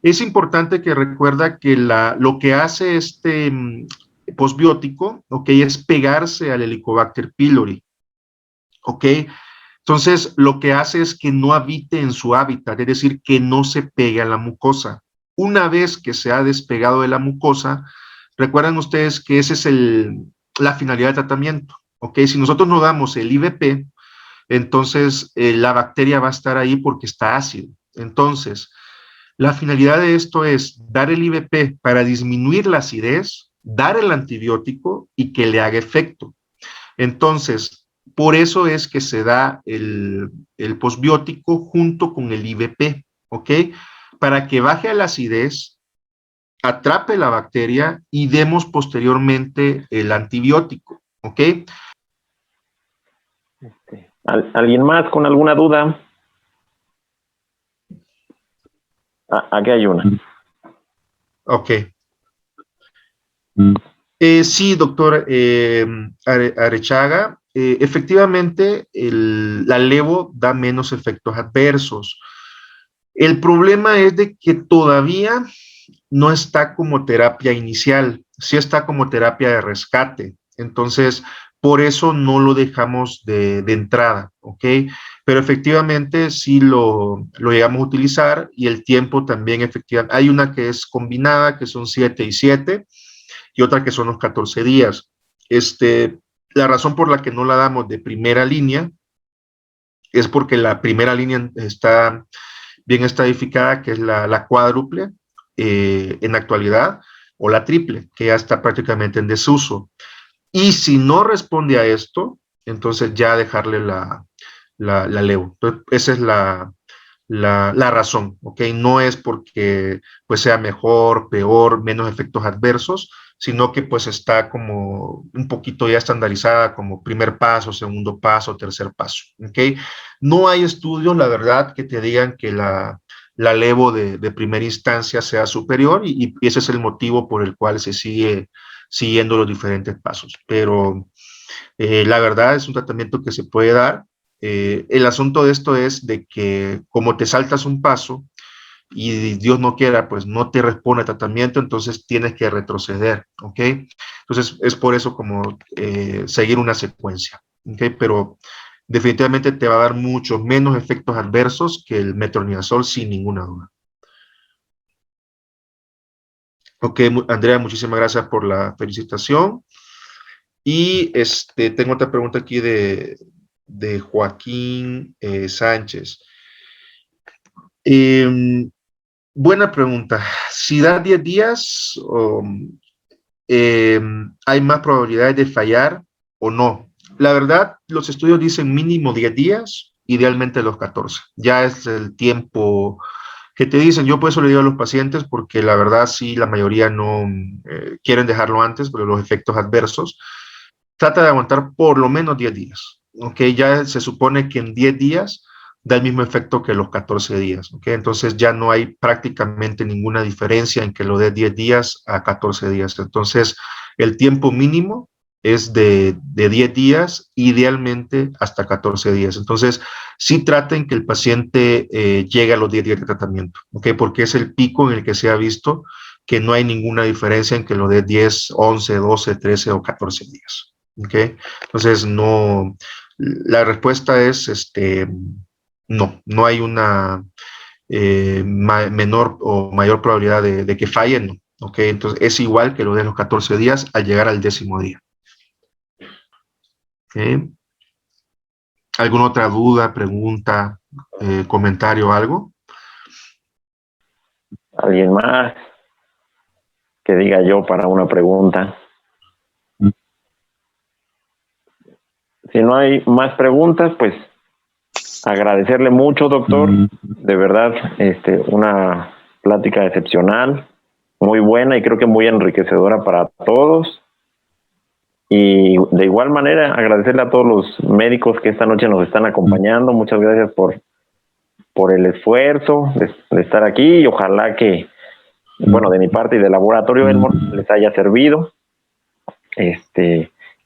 Es importante que recuerda que lo que hace este posbiótico, ok, es pegarse al Helicobacter pylori, ok. Entonces, lo que hace es que no habite en su hábitat, es decir, que no se pegue a la mucosa. Una vez que se ha despegado de la mucosa, recuerdan ustedes que esa es la finalidad del tratamiento, ok. Si nosotros no damos el IVP, entonces la bacteria va a estar ahí porque está ácido. Entonces, la finalidad de esto es dar el IVP para disminuir la acidez, dar el antibiótico y que le haga efecto. Entonces, por eso es que se da el posbiótico junto con el IVP, ¿ok? Para que baje a la acidez, atrape la bacteria y demos posteriormente el antibiótico, ¿ok? ¿Alguien más con alguna duda? Aquí hay una. Ok. Sí, doctor Arechaga, efectivamente la levo da menos efectos adversos. El problema es de que todavía no está como terapia inicial, sí está como terapia de rescate. Entonces, por eso no lo dejamos de entrada, ¿ok? Pero efectivamente sí lo llegamos a utilizar y el tiempo también efectivamente. Hay una que es combinada, que son 7 y 7, y otra que son los 14 días. La razón por la que no la damos de primera línea es porque la primera línea está bien estadificada, que es la cuádruple en la actualidad, o la triple, que ya está prácticamente en desuso. Y si no responde a esto, entonces ya dejarle la levo. Entonces, esa es la razón, ¿ok? No es porque pues sea mejor, peor, menos efectos adversos, sino que pues está como un poquito ya estandarizada como primer paso, segundo paso, tercer paso, ¿ok? No hay estudios, la verdad, que te digan que la levo de primera instancia sea superior y ese es el motivo por el cual se sigue siguiendo los diferentes pasos. Pero la verdad es un tratamiento que se puede dar. El asunto de esto es de que como te saltas un paso y Dios no quiera, pues no te responde el tratamiento, entonces tienes que retroceder, ¿ok? Entonces es por eso como seguir una secuencia, ¿ok? Pero definitivamente te va a dar muchos menos efectos adversos que el metronidazol sin ninguna duda. Ok, Andrea, muchísimas gracias por la felicitación. Y tengo otra pregunta aquí de Joaquín Sánchez. Buena pregunta. Si da 10 días, ¿hay más probabilidades de fallar o no? La verdad, los estudios dicen mínimo 10 días, idealmente los 14. Ya es el tiempo que te dicen. Yo por eso le digo a los pacientes, porque la verdad sí, la mayoría no quieren dejarlo antes, pero los efectos adversos. Trata de aguantar por lo menos 10 días, ¿ok? Ya se supone que en 10 días da el mismo efecto que los 14 días, ¿ok? Entonces ya no hay prácticamente ninguna diferencia en que lo dé 10 días a 14 días. Entonces el tiempo mínimo es de 10 días, idealmente hasta 14 días. Entonces sí traten que el paciente llegue a los 10 días de tratamiento, ¿ok? Porque es el pico en el que se ha visto que no hay ninguna diferencia en que lo dé 10, 11, 12, 13 o 14 días. ¿Okay? Entonces, no, la respuesta es, no hay una menor o mayor probabilidad de que fallen, ¿no? ¿Okay? Entonces, es igual que lo de los 14 días al llegar al 10º día. ¿Okay? ¿Alguna otra duda, pregunta, comentario o algo? ¿Alguien más que diga yo para una pregunta? Si no hay más preguntas, pues agradecerle mucho, doctor. De verdad, una plática excepcional, muy buena y creo que muy enriquecedora para todos. Y de igual manera, agradecerle a todos los médicos que esta noche nos están acompañando. Muchas gracias por el esfuerzo de estar aquí y ojalá que, bueno, de mi parte y del Laboratorio Elmore les haya servido.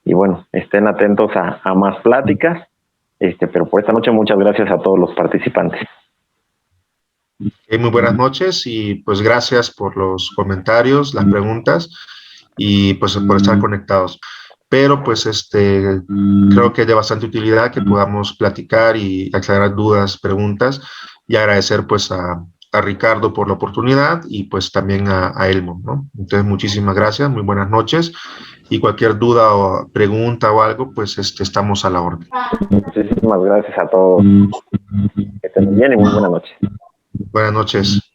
Y bueno, estén atentos a más pláticas, pero por esta noche muchas gracias a todos los participantes. Muy buenas noches y pues gracias por los comentarios, las preguntas y pues por estar conectados. Pero pues creo que es de bastante utilidad que podamos platicar y aclarar dudas, preguntas y agradecer pues a Ricardo por la oportunidad y pues también a Elmo, ¿no? Entonces muchísimas gracias, muy buenas noches y cualquier duda o pregunta o algo pues estamos a la orden. Muchísimas gracias a todos. Que estén bien y muy buenas noches. Buenas noches.